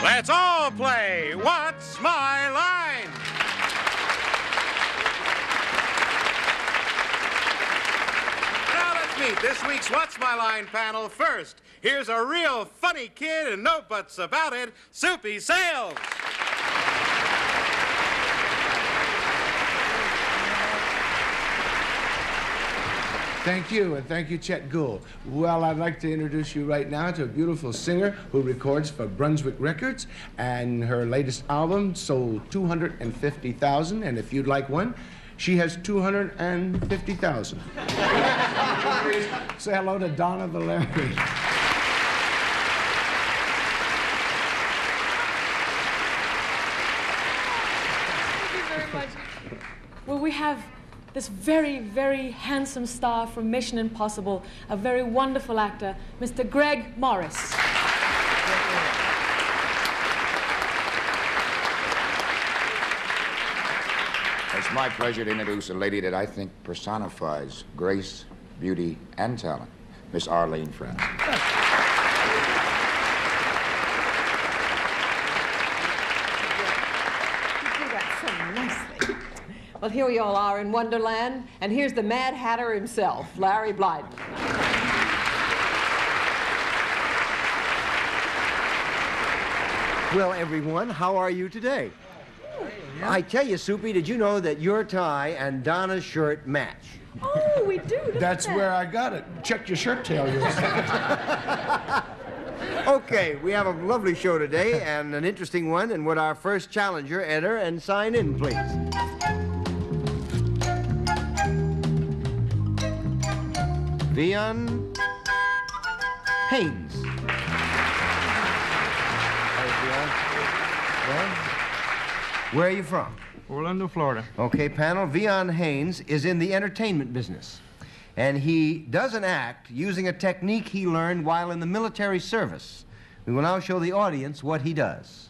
Let's all play What's My Line? Now let's meet this week's What's My Line panel first. Here's a real funny kid and no buts about it, Soupy Sales. Thank you, and thank you, Chet Gould. Well, I'd like to introduce you right now to a beautiful singer who records for Brunswick Records, and her latest album sold 250,000, and if you'd like one, she has 250,000. Say hello to Donna Valeri. Thank you very much. Well, we have this very, very handsome star from Mission Impossible, a very wonderful actor, Mr. Greg Morris. It's my pleasure to introduce a lady that I think personifies grace, beauty, and talent, Miss Arlene Francis. You do that so nicely. Well, here we all are in Wonderland, and here's the Mad Hatter himself, Larry Blyden. Well, everyone, how are you today? I tell you, Soupy, did you know that your tie and Donna's shirt match? Oh, we do. That's where I got it. Check your shirt tail. Okay, we have a lovely show today and an interesting one. And would our first challenger enter and sign in, please? Vian Haynes. Where are you from? Orlando, Florida. Okay, panel, Vian Haynes is in the entertainment business. And he does an act using a technique he learned while in the military service. We will now show the audience what he does.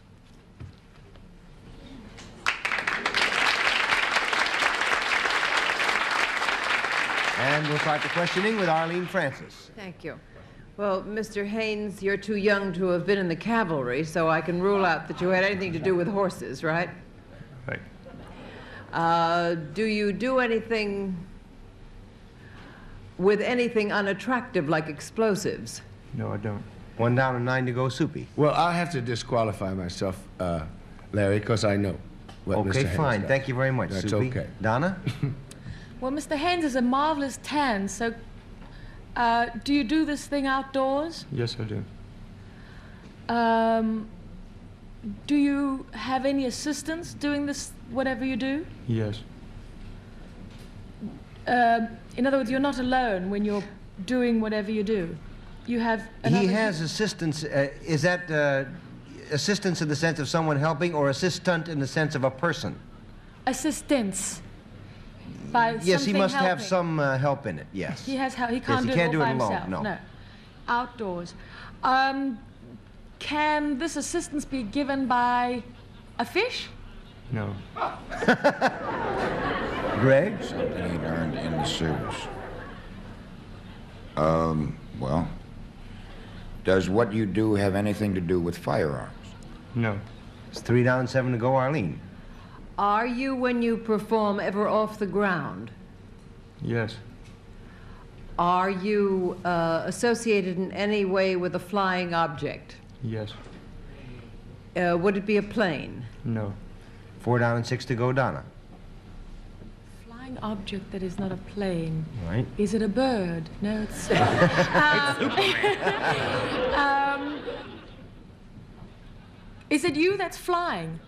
And we'll start the questioning with Arlene Francis. Thank you. Well, Mr. Haynes, you're too young to have been in the cavalry, so I can rule out that you had anything to do with horses, right? Right. Do you do anything with anything unattractive like explosives? No, I don't. 1 down and 9 to go, Soupy. Well, I'll have to disqualify myself, Larry, because I know what Mr. Okay, Haynes fine. does. Thank you very much, That's Soupy. okay. Donna? Well, Mr. Haynes is a marvelous tan, so do you do this thing outdoors? Yes, I do. Do you have any assistants doing this, whatever you do? Yes. In other words, you're not alone when you're doing whatever you do. You have another... He has assistants. Is that assistance in the sense of someone helping or assistant in the sense of a person? Assistance. By Yes, he must have helping. some help in it, yes. He has help. He Yes, can't he do can't it all do by it alone, himself. no. Outdoors. Can this assistance be given by a fish? No. Greg? Something he learned in the service. Well, does what you do have anything to do with firearms? No. It's 3 down, 7 to go, Arlene. Are you, when you perform, ever off the ground? Yes. Are you associated in any way with a flying object? Yes. Would it be a plane? No. 4 down and 6 to go, Donna. Flying object that is not a plane. Right. Is it a bird? No, it's... Is it you that's flying?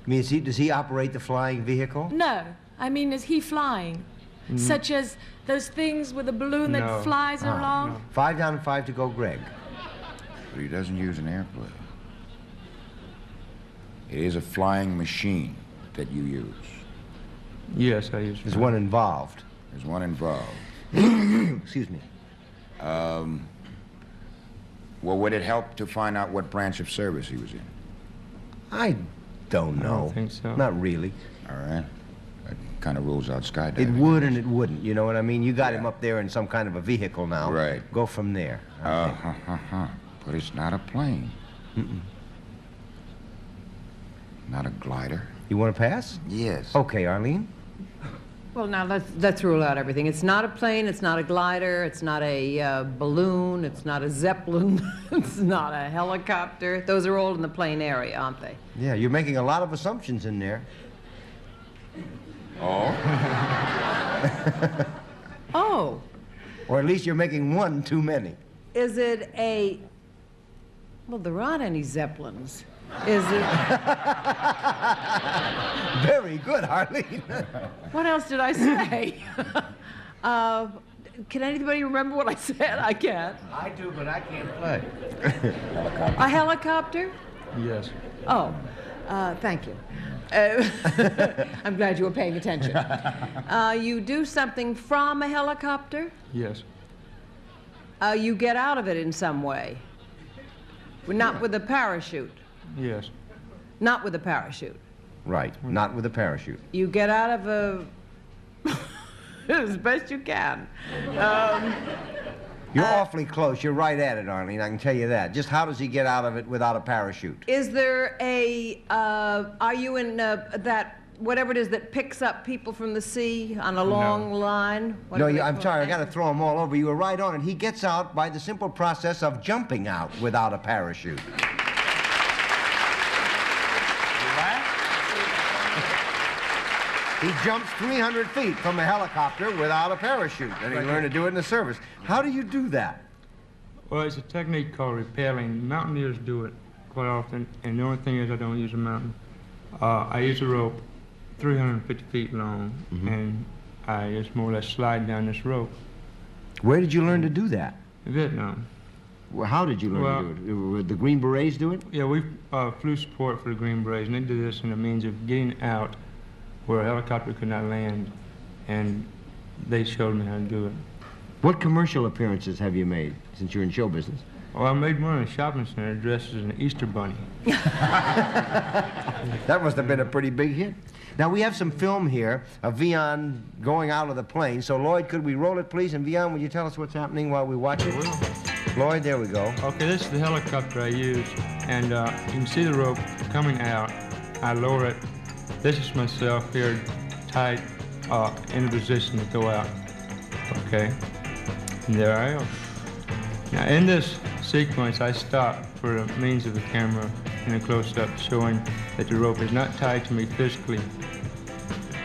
I mean, does he operate the flying vehicle? No. I mean, is he flying? Such as those things with a balloon No. that flies along? No. 5 down and 5 to go, Greg. But he doesn't use an airplane. It is a flying machine that you use. Yes, I use. There's one involved. There's one involved. Excuse me. Well, would it help to find out what branch of service he was in? I don't know. I don't think so. Not really. All right. That kind of rules out skydiving. It would and it wouldn't, you know what I mean? You got him Yeah. up there in some kind of a vehicle now. Right. Go from there. I think. But it's not a plane. Not a glider. You want to pass? Yes. Okay, Arlene. Well, now let's rule out everything. It's not a plane, it's not a glider, it's not a balloon, it's not a zeppelin, it's not a helicopter. Those are all in the plane area, aren't they? Yeah, you're making a lot of assumptions in there. Oh? Oh, Or at least you're making one too many. is it a... Well, there aren't any zeppelins. Is it... Very good, Arlene. What else did I say? Can anybody remember what I said? I can't. I do, but I can't play. A helicopter? Yes. Oh, thank you. I'm glad you were paying attention. You do something from a helicopter? Yes. You get out of it in some way. Not with a parachute. Yes. Not with a parachute. Right, not with a parachute. You get out of a... as best you can. You're awfully close. You're right at it, Arlene. I can tell you that. Just how does he get out of it without a parachute? Is there a... are you in that... whatever it is that picks up people from the sea on a long line? No, Whatever they I'm call sorry. I it. got to throw them all over. You were right on it. He gets out by the simple process of jumping out without a parachute. He jumps 300 feet from a helicopter without a parachute, and he learned to do it in the service. How do you do that? Well, it's a technique called rappelling. Mountaineers do it quite often, and the only thing is I don't use a mountain. I use a rope 350 feet long, and I just more or less slide down this rope. Where did you learn to do that? Vietnam. Well, how did you learn to do it? Would the Green Berets do it? Yeah, we flew support for the Green Berets, and they do this in the means of getting out where a helicopter could not land, and they showed me how to do it. What commercial appearances have you made since you're in show business? Well, I made one in a shopping center dressed as an Easter bunny. That must have been a pretty big hit. Now, we have some film here of Vian going out of the plane. So, Lloyd, could we roll it, please? And Vian, would you tell us what's happening while we watch it? Lloyd, there we go. Okay, this is the helicopter I use, and you can see the rope coming out. I lower it. This is myself here, tight in a position to go out. Okay, and there I am. Now, in this sequence, I stop for the means of the camera in a close-up, showing that the rope is not tied to me physically.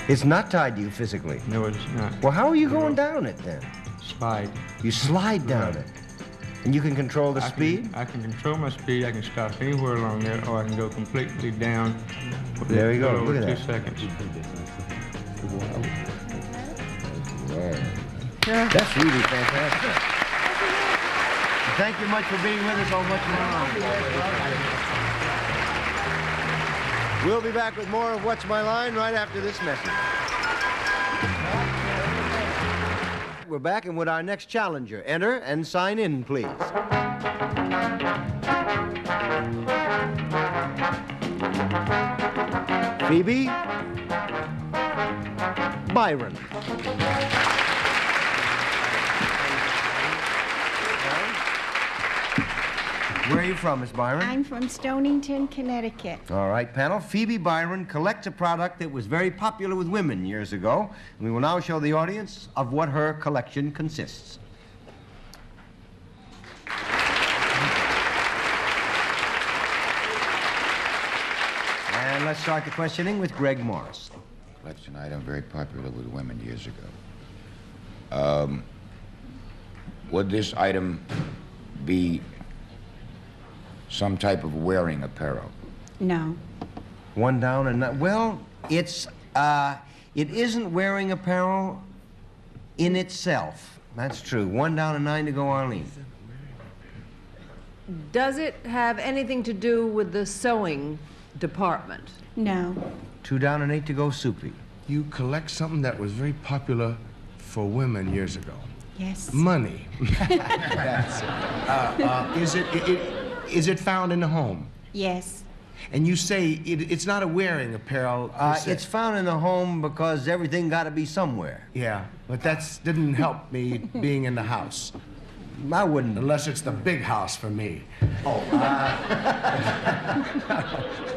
It's not tied to you physically. No, it's not. Well, how are you going down it then? Slide. You slide down it. And you can control the speed? I can control my speed. I can stop anywhere along there, or I can go completely down. There you go. Over Look at 2 that. seconds. That's really fantastic. Thank you much for being with us on What's My Line. We'll be back with more of What's My Line right after this message. We're back, and with our next challenger. Enter and sign in, please. Phoebe Byron. Where are you from, Miss Byron? I'm from Stonington, Connecticut. All right, panel. Phoebe Byron collects a product that was very popular with women years ago. We will now show the audience of what her collection consists. And let's start the questioning with Greg Morris. Collection item very popular with women years ago. Would this item be some type of wearing apparel? No. One down and not, well, it isn't wearing apparel in itself. That's true. 1 down and 9 to go, Arlene. Does it have anything to do with the sewing department? No. 2 down and 8 to go, Soupy. You collect something that was very popular for women years ago. Yes. Money. That's it. Is it found in the home? Yes. And you say it's not a wearing apparel. per se. It's found in the home because everything got to be somewhere. Yeah, but that didn't help me being in the house. I wouldn't. Unless it's the big house for me. Oh,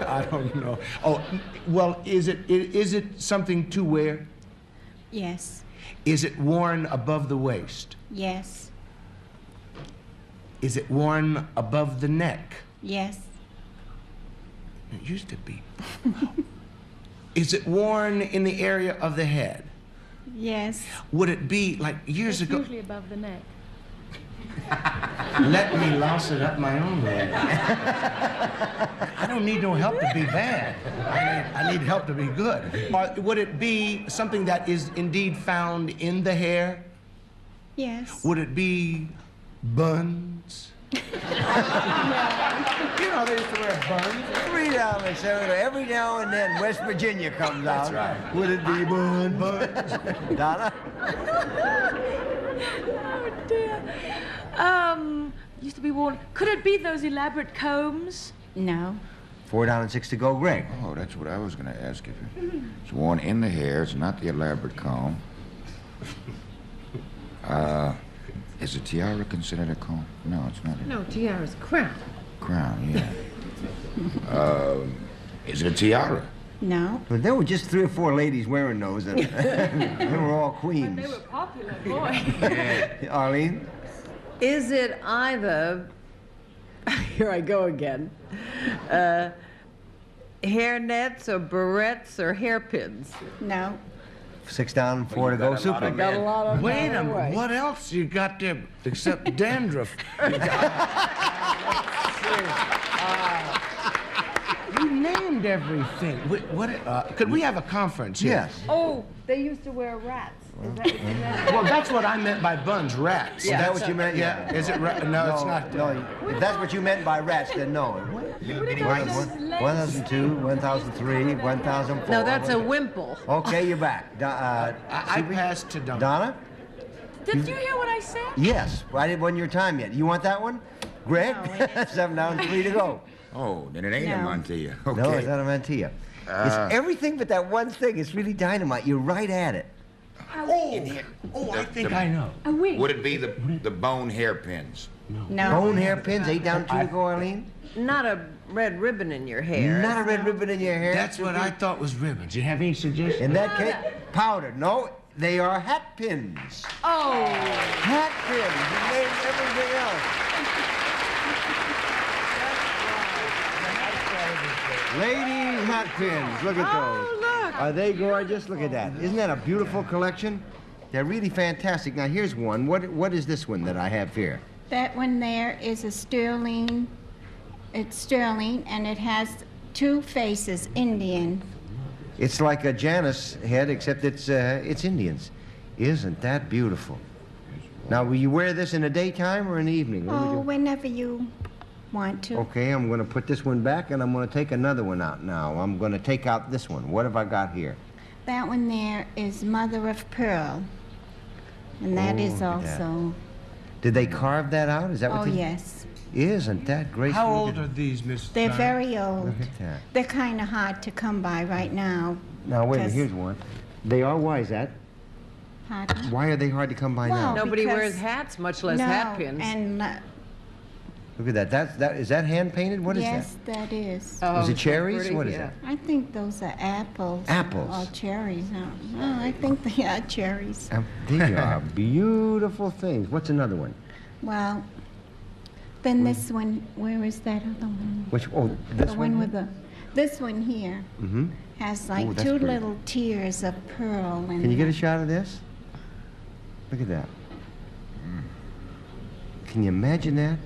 I don't know. Oh, well, is it something to wear? Yes. Is it worn above the waist? Yes. Is it worn above the neck? Yes. It used to be. Is it worn in the area of the head? Yes. Would it be like years It's ago? usually above the neck. Let me louse it up my own way. I don't need no help to be bad. I need help to be good. Or would it be something that is indeed found in the hair? Yes. Would it be buns? You know, they used to wear buns. $3, Senator. Every now and then, West Virginia comes out. That's right. Would it be buns? Donna? Oh dear. Used to be worn. Could it be those elaborate combs? No. 4 down and 6 to go, Greg. Oh, that's what I was going to ask if it's worn in the hair. It's not the elaborate comb. Is a tiara considered a comb? No, it's not. No, tiara's crown. Crown, yeah. Is it a tiara? No. But there were just 3 or 4 ladies wearing those, and they were all queens. They were popular, boy. Arlene? Is it either, here I go again, hair nets or barrettes or hairpins? No. 6 down, 4 to go, Super. Got a lot of Wait a them minute. away. What else you got there except dandruff? You named everything. Could we have a conference here? Yes. Oh, they used to wear rats. Is that what you meant? Well, that's what I meant by buns, rats. Is that what you meant? Yeah. Is it No, it's not. No, if that's what you meant by rats, then no. 1002, 1003, 1004. No, that's a wimple. Okay, you're back. I passed to Donna. Donna? Did you hear what I said? Yes. I didn't want your time yet. You want that one? Greg? No, it 7 down, 3 to go. Oh, then it ain't a No. mantilla. Okay. No, it's not a mantilla. It's everything but that one thing. It's really dynamite. You're right at it. Oh, I think I know. A wig. Would it be the bone hairpins? No. Bone hairpins, 8 down, 2 to go, Arlene? Not a red ribbon in your hair. Not a red ribbon in your hair. That's what I thought was ribbons. You have any suggestions? In that case, powder. No, they are hat pins. Oh, Hat pins. You named everything else. Ladies hat pins. Look at those. look. Are they gorgeous? Look at that. Isn't that a beautiful collection? They're really fantastic. Now, here's one. What is this one that I have here? That one there is a sterling. It's sterling, and it has 2 faces, Indian. It's like a Janus head, except it's Indians. Isn't that beautiful? Now, will you wear this in the daytime or in the evening? What would Oh, you- whenever you want to. Okay, I'm going to put this one back, and I'm going to take another one out now. I'm going to take out this one. What have I got here? That one there is mother of pearl. And that Oh, is look at that. also. Did they carve that out? Is that what Oh, they... yes. Isn't that great? How Look old at- are these, Miss? They're Stein? very old. Look at that. They're kind of hard to come by right now. Now, wait a minute. 'Cause- Here's one. They are. Why is that? Pardon? Why are they hard to come by Well, now? nobody because- wears hats, much less No, hat pins. and Look at that. Is that hand painted? What is yes, that is. Oh, Is it so cherries? pretty, What is yeah. that? I think those are apples. Apples. Or cherries. No, I think they are cherries. that? They are beautiful things. What's another one? Well, then this one, where is that other one? Which? Oh, this The one with the, this one here Mm-hmm. has like Ooh, that's 2 pretty. little tiers of pearl. In Can you get a it. shot of this? Look at that. Can you imagine that?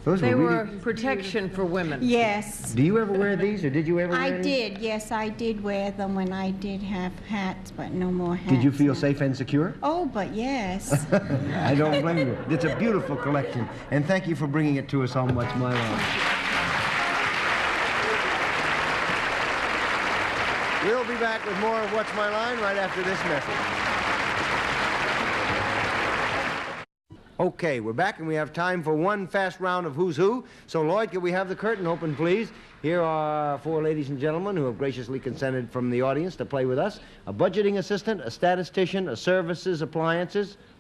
Those They were were really... protection for women. Yes. Do you ever wear these, or did you ever I wear these? did, yes, I did wear them when I did have hats, but no more hats. Did you feel now. safe and secure? Oh, but yes. I don't blame you. It's a beautiful collection, and thank you for bringing it to us on What's My Line. We'll be back with more of What's My Line right after this message. Okay, we're back and we have time for one fast round of Who's Who. So, Lloyd, can we have the curtain open, please? Here are 4 ladies and gentlemen who have graciously consented from the audience to play with us. A budgeting assistant, a statistician, a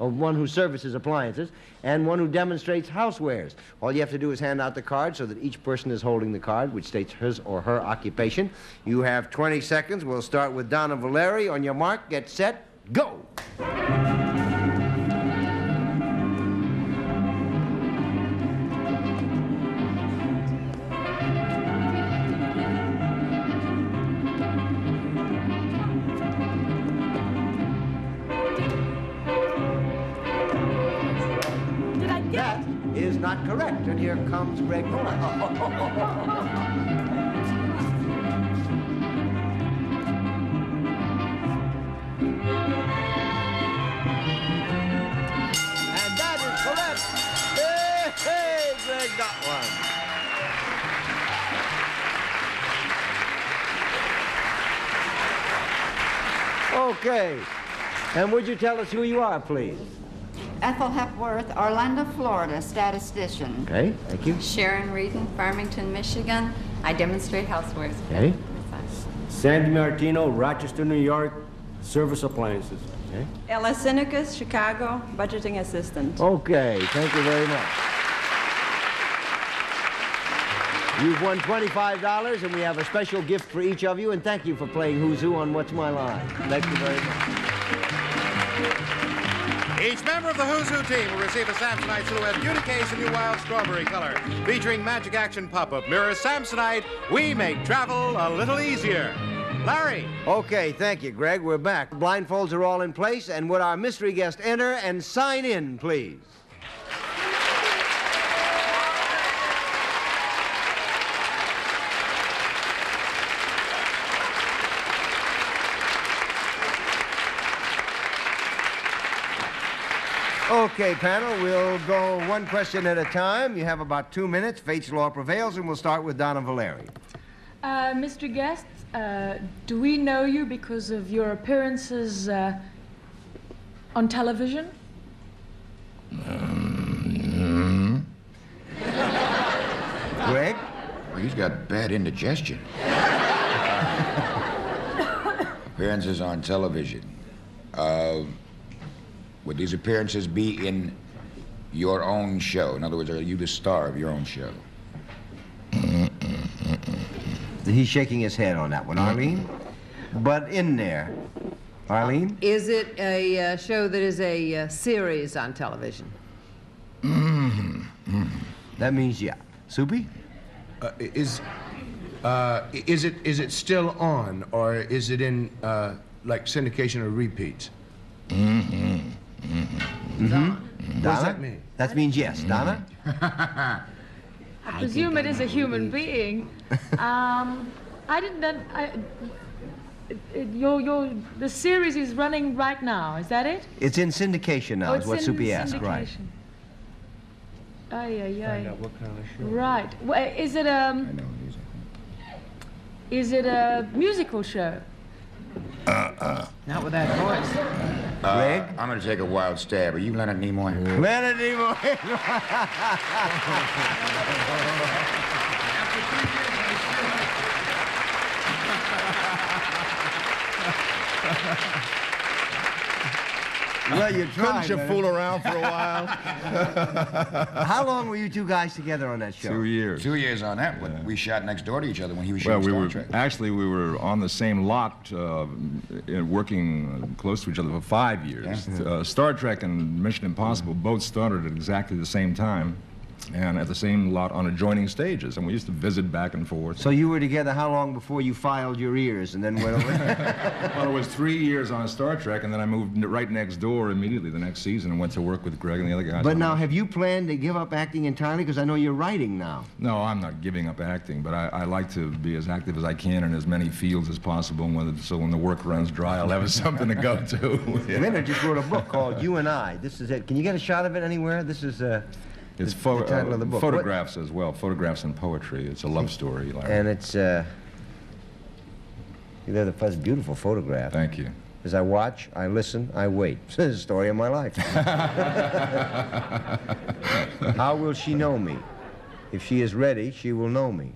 one who services appliances, and one who demonstrates housewares. All you have to do is hand out the card so that each person is holding the card, which states his or her occupation. You have 20 seconds. We'll start with Donna Valeri. On your mark, get set, go! Is not correct, and here comes Greg Norris. And that is correct. Hey, Greg got one. Okay. And would you tell us who you are, please? Ethel Hepworth, Orlando, Florida, statistician. Okay, thank you. Sharon Reedon, Farmington, Michigan. I demonstrate housewares. Okay. Sandy Martino, Rochester, New York, service appliances. Okay. Ella Sinicus, Chicago, budgeting assistant. Okay, thank you very much. You've won $25, and we have a special gift for each of you, and thank you for playing Who's Who on What's My Line. Thank you very much. Each member of the Who's Who team will receive a Samsonite Silhouette Beauty Case in new wild strawberry color. Featuring Magic Action Pop-Up Mirror Samsonite, we make travel a little easier. Larry. Okay, thank you, Greg. We're back. Blindfolds are all in place, and would our mystery guest enter and sign in, please? Okay, panel, we'll go one question at a time. You have about 2 minutes. Fate's law prevails, and we'll start with Donna Valeri. Mr. Guest, do we know you because of your appearances on television? Greg? Well, he's got bad indigestion. Appearances on television. Would these appearances be in your own show? In other words, are you the star of your own show? He's shaking his head on that one. Arlene? But in there. Arlene? Is it a show that is a series on television? That means yeah. Soupy? Is it still on, or is it in like syndication or repeats? Donna? What does that mean? That means yes. Donna? I presume it is a human being. I didn't. The series is running right now. Is that it? It's in syndication now. Oh, is what it's Soupy in asked. Right. syndication. Ay, ay, ay. Find out what kind of show. Right. Well, is it a? Is it a musical show? Not with that voice. Greg? I'm going to take a wild stab. Are you Leonard Nimoy? Leonard Nimoy. Well, you tried. Couldn't you fool around for a while? How long were you two guys together on that show? 2 years. 2 years on that one. We shot next door to each other when he was Well, shooting we Star were Trek. we were on the same lot, working close to each other for 5 years. Yeah. Star Trek and Mission Impossible both started at exactly the same time, and at the same lot on adjoining stages, and we used to visit back and forth. So you were together how long before you filed your ears and then went away? Well, it was 3 years on Star Trek, and then I moved right next door immediately the next season and went to work with Greg and the other guys. But now, have you planned to give up acting entirely? Because I know you're writing now. No, I'm not giving up acting, but I like to be as active as I can in as many fields as possible, so when the work runs dry, I'll have something to go to. Yeah. Leonard just wrote a book called You and I. This is it. Can you get a shot of it anywhere? This is It's the title of the book. Photographs as well, photographs and poetry. It's a love story, Larry. And it's, that's a beautiful photograph. Thank you. As I watch, I listen, I wait. It's the story of my life. How will she know me? If she is ready, she will know me.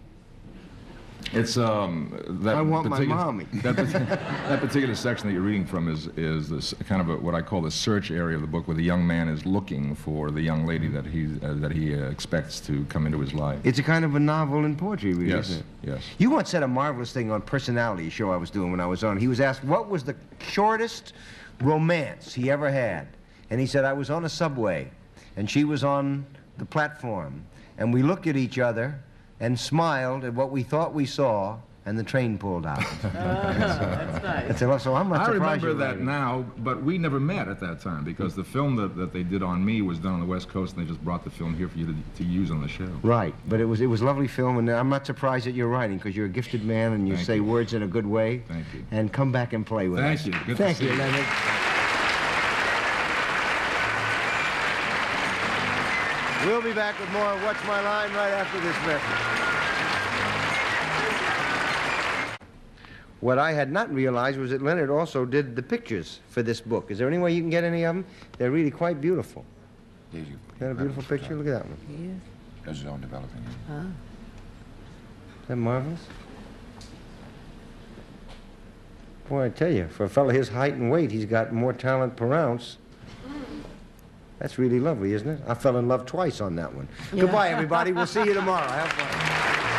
It's that I want my particular- mommy. that particular section that you're reading from is this kind of what I call the search area of the book, where the young man is looking for the young lady that he expects to come into his life. It's a kind of a novel in poetry, really, Yes, isn't it? yes. You once said a marvelous thing on Personality, a show I was doing when I was on. He was asked what was the shortest romance he ever had. And he said, I was on a subway, and she was on the platform, and we looked at each other and smiled at what we thought we saw, and the train pulled out. That's nice. So I'm not I surprised remember you're that writing. now, but we never met at that time because the film that they did on me was done on the West Coast, and they just brought the film here for you to use on the show. Right, but it was lovely film, and I'm not surprised that you're writing, because you're a gifted man and you say words in a good way. Thank you. And come back and play with us. Thank you. Good to Thank see you, you. Leonard. We'll be back with more of What's My Line right after this message. What I had not realized was that Leonard also did the pictures for this book. Is there any way you can get any of them? They're really quite beautiful. Is that a beautiful picture? Look at that one. Yes. That's his own developing. Ah. Isn't that marvelous? Boy, I tell you, for a fellow his height and weight, he's got more talent per ounce. That's really lovely, isn't it? I fell in love twice on that one. Yeah. Goodbye, everybody. We'll see you tomorrow. Have fun.